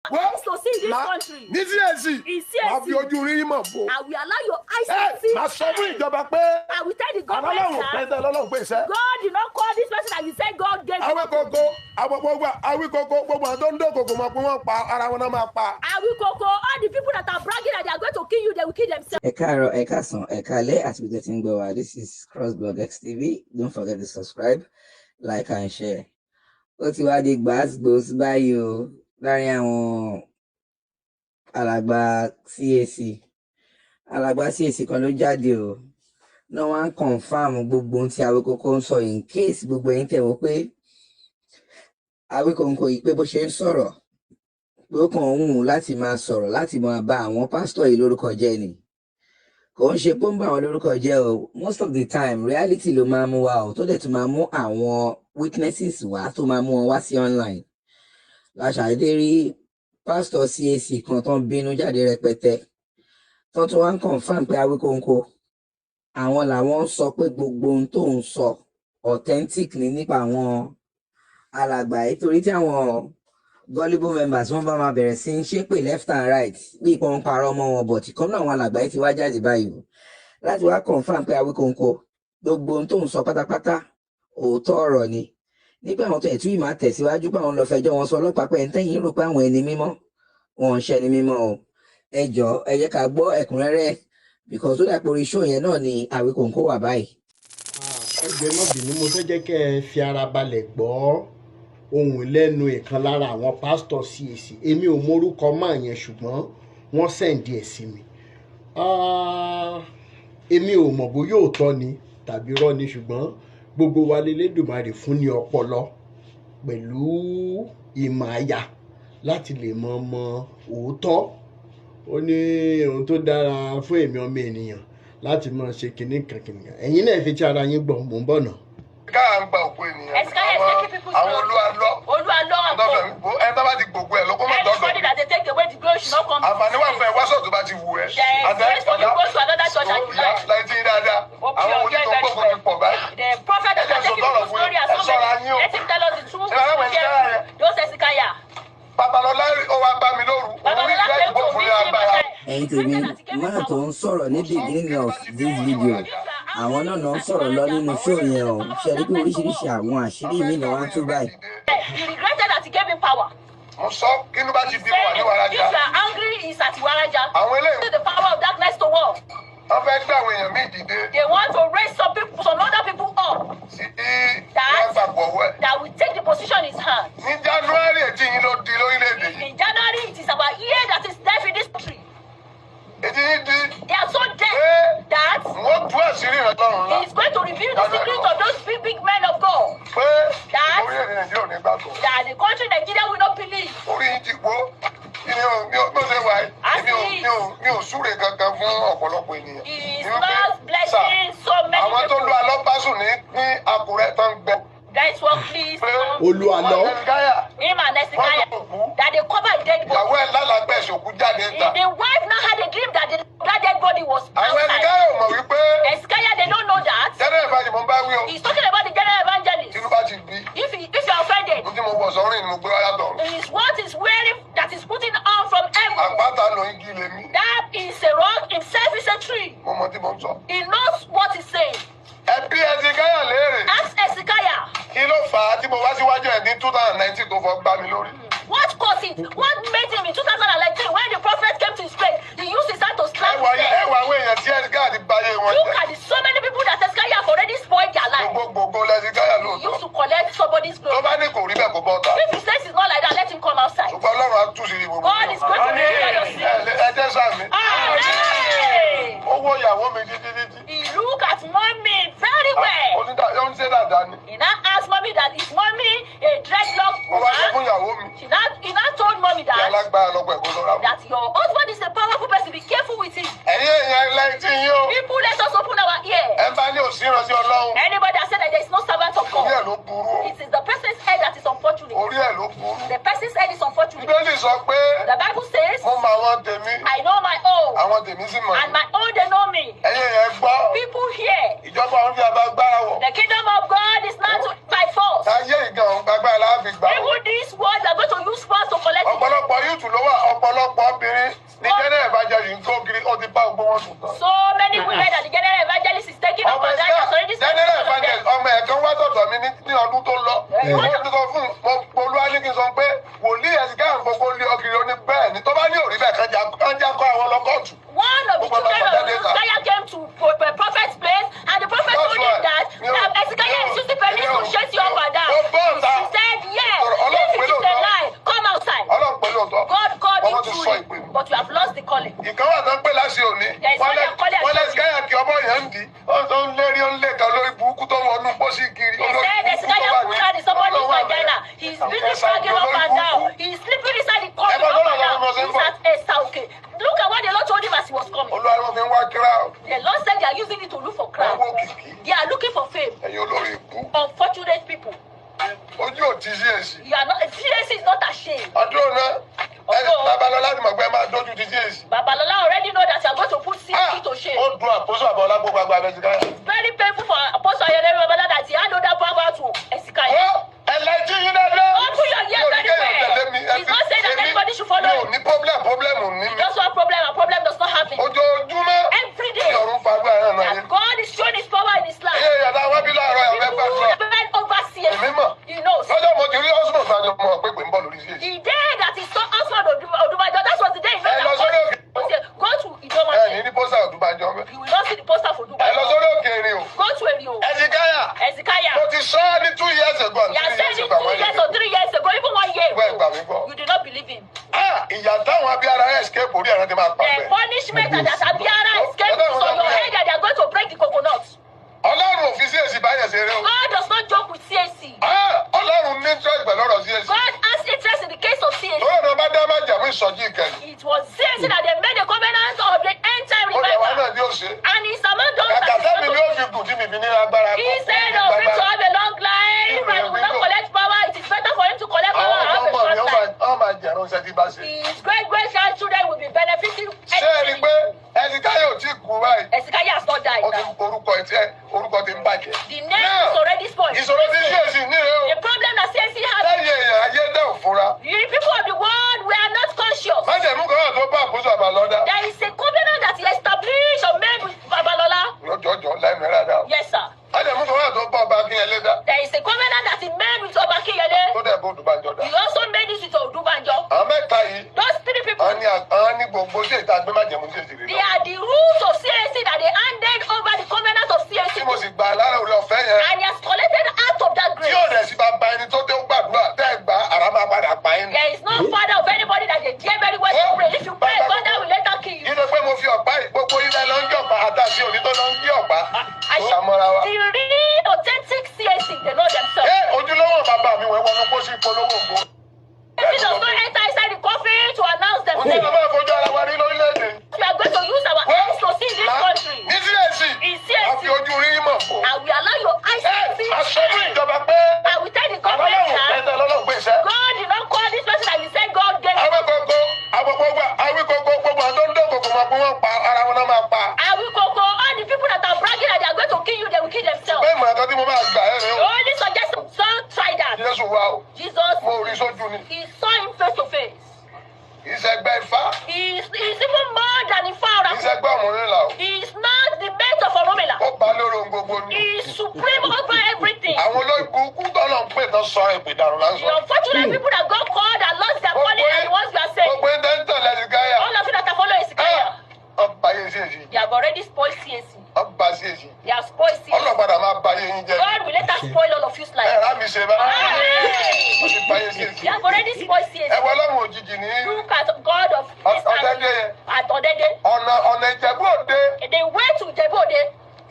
To see this country. Ní CAC. Máa fi ojú rí mọ̀ bò. I will allow your eyes to see. Máa sọ fún ìjọba pé. I will tell the government that God did not call this person and he said God gave him. Awíkoko gbogbo àwọn tó ń dókòkò mọ̀ pé wọ́n pa ara wọn náà máa pa. Awíkoko, all the people that are bragging that they are going to kill you, they will kill themselves. Ẹ káàárọ̀, ẹ káàsán, ẹ káalẹ́ àti bí tẹ́tí ń gbọ́ wa. This is Crossblog XTV. Don't forget to subscribe, like and share. Ó ti wá di gbàgbós báyìí o láàrin àwọn alàgbà CAC. Alàgbà CAC kan ló jáde o. No one confirm gbogbo ohun tí Awíkoko ń sọ in case gbogbo ẹ̀yin tẹ̀ wọ́n pé Awíkoko yìí pé bó ṣe ń sọ̀rọ̀ pé ó kàn ń wù láti máa sọ̀rọ̀ láti máa bà àwọn pásítọ̀ yìí lórúkọ jẹ́ ni. Kò ń ṣe pé ń bà àwọn lórúkọ jẹ́ o. Most of the time reality ló máa mú wa o tó dẹ̀ tún máa mú àwọn weaknesses wá tó máa mú wọn wá sí online. Láṣàdé rí pásítọ̀ CAC kan tó ń bínú jáde rẹpẹtẹ tó tún wá ń confirm pé Awíkoko àwọn làwọn sọ pé gbogbo ohun tó ń sọ authentic ni nípa àwọn alàgbà yìí torí tí àwọn gullible members wọ́n bá máa bẹ̀rẹ̀ sí ń ṣépè left and right bí ipò ń parọ́ mọ́ wọn but ìkan náà àwọn alàgbà yìí ti wá jáde báyìí o láti wá confirm pé Awíkoko gbogbo ohun tó ń sọ pátápátá òótọ́ ọ̀rọ̀ ni nígbà àwọn tó ẹ̀ tún ìmọ̀ àtẹ̀síwájú pé àwọn lọ fẹjọ́ wọn sọ ọlọ́pàá pé ẹ̀ńtẹ́yìn rò pé àwọn ẹni mímọ́ wọn ń ṣe ẹni mímọ́ o ẹ jọ̀ọ́ ẹ jẹ́ ká gbọ́ ẹ̀kúnrẹ́rẹ́ because tó dàpọ̀ orí show yẹn náà ni Awíkoko wà báyìí. ẹgbẹ́ náà bínú mo fẹ́ jẹ́ kẹ́ ẹ fi ara balẹ̀ gbọ́ ohun lẹ́nu ìkan lára àwọn pásítọ̀ CAC èmi ò mórúkọ máa yẹn ṣùgbọ́n wọ́n sẹ̀ǹdì ẹ̀ sí mi èmi ò mọ̀ bóyá òótọ́ ni tàbí irọ́ ni ṣùgbọ́n gbogbo wa lélẹ́dùmarè fún ní ọpọlọ pẹ̀lú ìmọ̀ àyà láti lè mọ òótọ́ ó ní ohun tó dára fún èmi ọmọ ènìyàn láti máa ṣe kìnnìkan ẹ̀yin náà fi ti ara yín gbọ́ mò ń bọ̀ náà. Ká ń gba òkú ènìyàn. Àwọn Olu Alo àpò. Ẹ tó bá ti gbogbo ẹ̀ lọ́kọ́ máa dọ́dọ̀. Àǹfààní wà fún ẹ wáṣọ̀ tó bá ti wù ẹ́. Láì tí ń dáadáa. Àwọn òní tó ń gbogbo ti pọ̀ báyìí. Ẹ jẹ́ sọ tọrọ fún yín. Ẹ sọ̀rọ̀ ayín o. Ṣé wàá wẹ̀ ní Hezekiah? Babalọlá ó wá bá mi lóru. Òun rí ìgbẹ́ ìbò fún mi agbára. Ẹ̀yin tèmi máa tó ń sọ̀rọ̀ ní beginning of this video àwọn náà ń sọ̀rọ̀ lọ nínú show yẹn o ṣe rí pé oríṣiríṣi àwọn àṣírí mi ni wọ́n tún báyìí. He regretted that he gave him power. Mo sọ kí ló bá ti bí wà ní wàrájà. If you are angry, he's at wàrájà. Àwọn eléyìí. The power of darkness to war. Wọ́n fẹ́ gbé àwọn èèyàn míì dìde. They want to raise some other people up. Sí wọ́n gbàgbọ́ wẹ̀. That will take the position in his hand. Ní January ètí yín ló di lórílẹ̀-èdè yìí. In January, it is our year that is death in this country. Ètí yín di. They are so deaf that wọ́n tú àṣírí rẹ̀ lọ́rùn he is going to reveal the secret of those big men of God. Pé that orílẹ̀-èdè Nàìjíríà ò ní gbàgbọ́. That the country Nigeria will not believe. Orí yín ti gbó. Mi ò ṣe wà yìí. Mi ò súre kankan fún ọ̀pọ̀lọpọ̀ ènìyàn. He is not blessing so many people. Àwọn tó lu alọ́pàṣù ní Àkúrẹ́ tán gbẹ. Guys, work please. Olu Alo. Him and Hezekiah. That they cover a dead body. Ìyàwó ẹ̀ lálàgbẹ́ ìṣòkú jáde ń ta. The wife now had a dream that that dead body was outside. Àwọn Hezekiah ò mọ̀ wípé. Hezekiah, they don't know that. General evangelist mo bá wí o. He's talking about the general evangelist. Tínú bá ti bí. If you are offended. Mo ti mo bọ̀ sọ́run ni mo gbé wáyà tọ̀run. It is what is wearing that is putting on from heaven. Àpáta ló ń igi lèmi. That is a rock himself is a tree. Mo mọ tí mo ń sọ. He knows what he's saying. Ẹbí Hezekiah léèrè. Ask Hezekiah. Kí ló fà á tí mo wá síwájú ẹ̀ ní 2019 tó fọ́ gbá mi lórí? What caused it? What made him in 2019 when the prophet came to his place? He used his hand to slap his head. Ẹwà àwọn èèyàn tí Hezekiah ti báyé wọn jẹ́. Look at so many people that Hezekiah have already spoiled their life. Gbogbo Hezekiah He lóòótọ́. used to collect somebody's Tó clothes. bá ní kò rí bẹ́ẹ̀ kó bọ́ta. If he says it's not like that, let him come outside. Ṣùgbọ́n Ọlọ́run á tú sí gbogbo. God is going to reveal your sin. Ẹ jẹ́ sàmì. Amen. Owó ìyàwó mi títí. He look at mommy very well. Ó ń ṣe dáadáa ni. He now asked mommy that his mommy a dreadlock Mo wá sọ fún woman. ìyàwó mi. He now told mommy Kí alágbára lọ́pọ̀ ẹ̀kọ́ lọ́ra mú. that your husband is a powerful person. Be careful with him. Ẹ̀yin èèyàn ilẹ̀ tí yín o. People, let us open our ear. Ẹ bá ní òsì ìrántí Ọlọ́run. Anybody that said that there is no servant of Orí ẹ̀ God, ló burú o. it is the person's head that is unfortunate. Orí ẹ̀ ló burú. The person's head is unfortunate. Bíbélì sọ pé The Bible says, mo mọ àwọn tèmi. I know my own, Àwọn tèmi sì mọ̀. and my own they know me. Ẹ̀yin èèyàn gbọ́. People here, Ìjọba òun fi àbá gbára wọ̀. the kingdom of God is not by force. Táyé ìgbà òun gbàgbá agbára láàbì gbà. Even these words are going to use force to collect it. Ọ̀pọ̀lọpọ̀ youth ló wà, ọ̀pọ̀lọpọ̀ obìnrin ní general evangelist ń kó kiri, ó ti bá gbogbo wọn sùn tán. So many women that the general evangelist is taking up on that has already started. General evangelist ọmọ ẹ̀kan wá sọ̀tọ̀ mi ní ọdún tó lọ. Wọ́n ti sọ fún Olúwa ní kí n sọ pé wòlíì Hezekiah ń gbogbo lé ọkiri ó ní bẹ́ẹ̀ ni tó bá ní òrí bẹ́ẹ̀ kan já kọ́ àwọn lọ́kọ̀ọ̀tù. One of the children of Hezekiah came to the prophet's place and the prophet told him that Hezekiah is using pennies to chase you up and down. She said, yes, this is a lie. Come outside. God called him through you, but you have lost the calling. Ìkan wà tó ń pè láṣẹ òní. Wọ́n Hezekiah kí ọmọ yẹn ń dì. Ó ń lérí ó ń lé kan lórí burúkú tó wọnú pósí kiri. He said Hezekiah put out somebody's vagina. He's busy dragging up and down. He's sleeping inside the coffin up and down. He's at Esauke. Look at what the Lord told him as he was coming. Olúwa ló fi ń wá crowd. The Lord said they are using it to look for crowd. They are looking for fame. Ẹ̀yin olórí ikú. Unfortunate people. Ojú ò ti CAC. You are not. CAC is not ashamed. Ọdún náà. Babalola ti mọ̀ pé máa dojú ti CAC. Babalola already know that you are going to put CAC to shame. Ó dùn àpòsò àbọ̀lá gbogbo àgbà Hezekiah. It's very painful for Apostle Ayẹlẹ́rú Babalola that he hand over power to Hezekiah. Ẹlẹ́jì yín dáadáa. Open your ears very well. He's not saying that anybody should follow him. Mi ò ní problem ní mi. Just one problem, a problem does not happen. Ojoojúmọ́. Every day. Ọ̀run fagbá ẹ̀rọ náà yẹn. And God is showing his power in his life. Iye ìyàtọ̀ àwọn bí láàárọ̀ ẹ̀ fẹ́ gbàdúrà. People who over CAC. Èmi mọ̀. He knows. Lọ́jọ́ mo ti rí Osmo Sanjo mọ̀ pé pè ń bọ̀ lórí CAC. The day that he saw Osman Odubajo, that was the day he Ẹ lọ sórí òkè. Go to Idoma. Ẹ ní pósítà Odubajo mẹ́. You will not see the poster for Dubai. Ẹ lọ sórí òkè èrè o. Go to Erio. Hezekiah. Mo ti sọ ọ́ ní 2 years ago. You are saying it 2 years or 3 years ago, even 1 year Wọ́n gbà ago. mí gbọ́. You did not believe him. Ìyá táwọn abíyára escape orí ẹ̀rọ ti máa pa The bẹ́ẹ̀. punishment that Abiara escaped is on your head that they are going to break the coconut. Ọlọ́run ò fi CAC báyẹn ṣeré o. God does not joke with CAC. Ọlọ́run ní interest pẹ̀lú ọ̀rọ̀ CAC. God has interest in the case of CAC. Lọ́wọ́ náà bá dá máa jẹ̀mú ìsọjí ìkẹyìn. It was CAC that they made a covenant of the end time Ó lè wá náà revival. ní òṣè. And it's among those Kàkà that sẹ́mi is ni going ó fi gùn tí mi fi ní agbára. instead of him to have a long life and will not collect power, it is better for him to collect power and have a short life. Wọ́n máa jẹ̀rún iṣẹ́ tí bá ṣe. His great-grandchildren will be benefiting. Ṣé ẹ rí i pé Hezekiah ò tí kú báyìí? Hezekiah has not died Ó ti now. orúkọ ti ń bàjẹ́. The name is already spoiled. Ìṣòro tí CAC ní rèé o. The problem that CAC has, Lẹ́yìn èèyàn ayé dẹ́ òfúra. the people of the world were not conscious. Májẹ̀mú kan wà tó bá àkóso àbàlọ́dá. There is a covenant that he established or made with Babalola. Lọ́jọ́jọ́ lẹ́nu rẹ̀ dá. Yes, sir. Májẹ̀mú kan wà tó bá ọba Akínyẹlé dá. There is a covenant that he made with Obakiyele. Tó dẹ̀ bó Odùbànjọ́ dá. He also made it with Odubanjo. Àwọn mẹ́ta yìí. Those 3 people, Àwọn ní gbogbo ṣé ìta gbé májẹ̀mú ṣe ṣe they rè lọ. are the rules of CAC that they handed over the covenant of CAC. Tí mo sì gbà lára orí ọ̀fẹ́ yẹn. And he has collected out of that Tí grace. ò dẹ̀ sí bá ba ẹni tó dé ó gbàdúrà tẹ́ ẹ gbà àrà máa padà pa yín. There is no father of anybody that they dare very well to pray. If you pray, God that will later kill you. Yín ni pé mo fi ọ̀pá yìí gbogbo ilẹ̀ lọ ń jẹ́ ọ̀pá àtàkì òní tó lọ ń jí ọ̀pá. I Ó sàmọ́ra wa. the real authentic CAC, they know themselves. Ojúlówó bàbá mi wẹ̀ wọnú pósí polówó ògbó. CAC does not enter inside the coffin to announce Ojú ló themselves. máa fojú ara wa rí lórílẹ̀-èdè. We are going to use our eyes to see this country. Ní CAC, In a fi CAC, ojú rí mọ̀ fún. and we allow your eyes to see. Aṣọ fún ìjọba pé And we tell the Ọlọ́run government that pẹ̀sẹ̀ lọ́lọ́run pé iṣẹ́. God did not call this person and he said God gave him. Awíkókó gbogbo àwọn tó ń dókòkò mọ̀ pé wọ́n pa ara wọn náà máa pa. And we coco, all the people that are bragging that they are going to kill you, they will kill themselves. Bẹ́ẹ̀ mọ̀ ẹ̀kan tí mo máa gbà ẹ́ rẹ̀ The o. only suggestion, son, try that. Jésù wa o, Jesus, mo rí sójú ni. he saw him face to face. Ìṣẹ́gbẹ́ Ifá, He's even more than a father. ìṣẹ́gbẹ́ Ọ̀rúnmìlà o. He is not the mate of Oromila. Ó pa lórí ohun gbogbo ni. He is supreme over everything. Àwọn olóògùn tọ́lọ̀ ń pè tán sọ èpè dànù The lásán. unfortunate people that got called and lost their calling are the ones we are saying. Gbogbo ẹ̀dá ń tẹ̀lé Hezekiah. All of you that are following Hezekiah, Ọba yẹn sí èsì. they have already spoiled CAC. Ọba sí èsì. They have spoiled CAC. Ọlọ́padà máa ba yẹn jẹ́. God will later spoil all of you's life. Ẹ̀rá mi ṣe bá. Amen. Ó ti pa yẹn sí èsì. They have already spoiled CAC. Ẹ̀wọ̀ ọlọ́run òjijì ní Look at God of this Ọ̀dẹ́dẹ́ yẹn. at Odede. Ọ̀nà Ìjẹ̀bú Òde. They went to Jebode.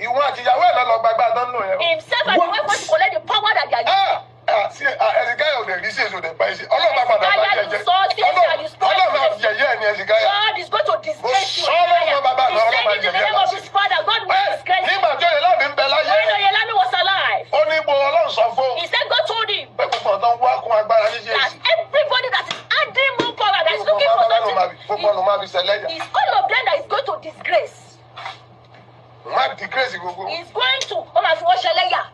Ìwọ̀n àtìyàwó ẹ̀ lọ́lọ́ gbàgbà tán lò yẹn. Himself and the wife went to collect the power that they are using. Hezekiah ò lè rí sí èso rẹ̀ pa èsì. Ọlọ́run padà bá jẹjẹ. Ọlọ́run máa fi yẹ̀yẹ́ ẹ̀ ní Hezekiah. God is going to disgrace you. Mo sọ lọ́wọ́ bàbá He mi, Ọlọ́run said máa it in the jẹ̀yẹ́ name of láti. his father. God will disgrace you. Nígbà tó yẹ láti ń bẹ láyé. When Oyelami was alive, Ó ní bo Ọlọ́run sọ fún. he said God told him Pé gbogbo ọ̀tán wá kún agbára ní that Jésù. everybody that is adding more power, that is looking for Gbogbo something, ọ̀nà máa fi ṣẹlẹ́yà. is all of them that is going to disgrace. Má di kírèsì gbogbo. He's going to come and wash a layer.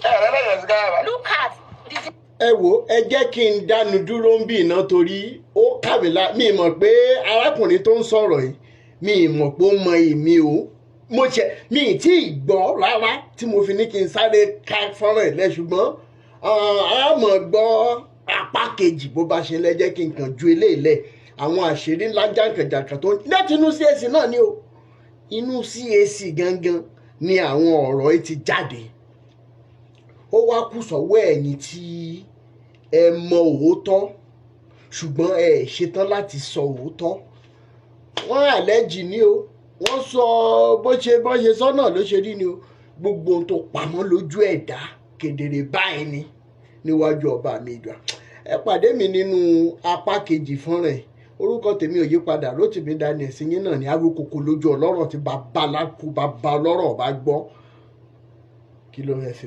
Ẹ̀rẹ́ lẹ́yìn Hezekiah. Look at the ẹ wo ẹ jẹ́ kí n dánu dúró ń bì náà torí ó kàwé mi mọ̀ pé arákùnrin tó ń sọ̀rọ̀ yìí mi mọ̀ pé ó mọ èmi o mi tí ì gbọ́ rárá tí mo fi ní kí n sáré ká fọ́nrán ẹ̀ lẹ́ ṣùgbọ́n a mọ̀ gbọ́ apá kejì bó bá ṣe lẹ́jẹ́ kí n kàn ju eléyìí lẹ̀ àwọn àṣírí ńlá jàǹkànjàǹkàn tó láti inú CAC náà ni o inú CAC gangan ni àwọn ọ̀rọ̀ yìí ti jáde ó wá kù sọ́wọ́ ẹ̀yin tí ẹ mọ òótọ́ ṣùgbọ́n ẹ ṣetán láti sọ òótọ́ wọ́n àlẹ́jì ni o wọ́n sọ bó ṣe sọ náà ló ṣe rí ni o gbogbo ohun tó pamọ́ lójú ẹ̀dá kedere báyìí ni níwájú ọba mi ìdùà ẹ pàdé mi nínú apá kejì fọ́nrán ẹ̀ orúkọ tèmi ò yí padà Rótìmí Daniel yín náà ní Awíkòkò lójú ọlọ́rọ̀ tí bàbá ọlọ́rọ̀ bá gbọ́ kí ló fẹ́ fi.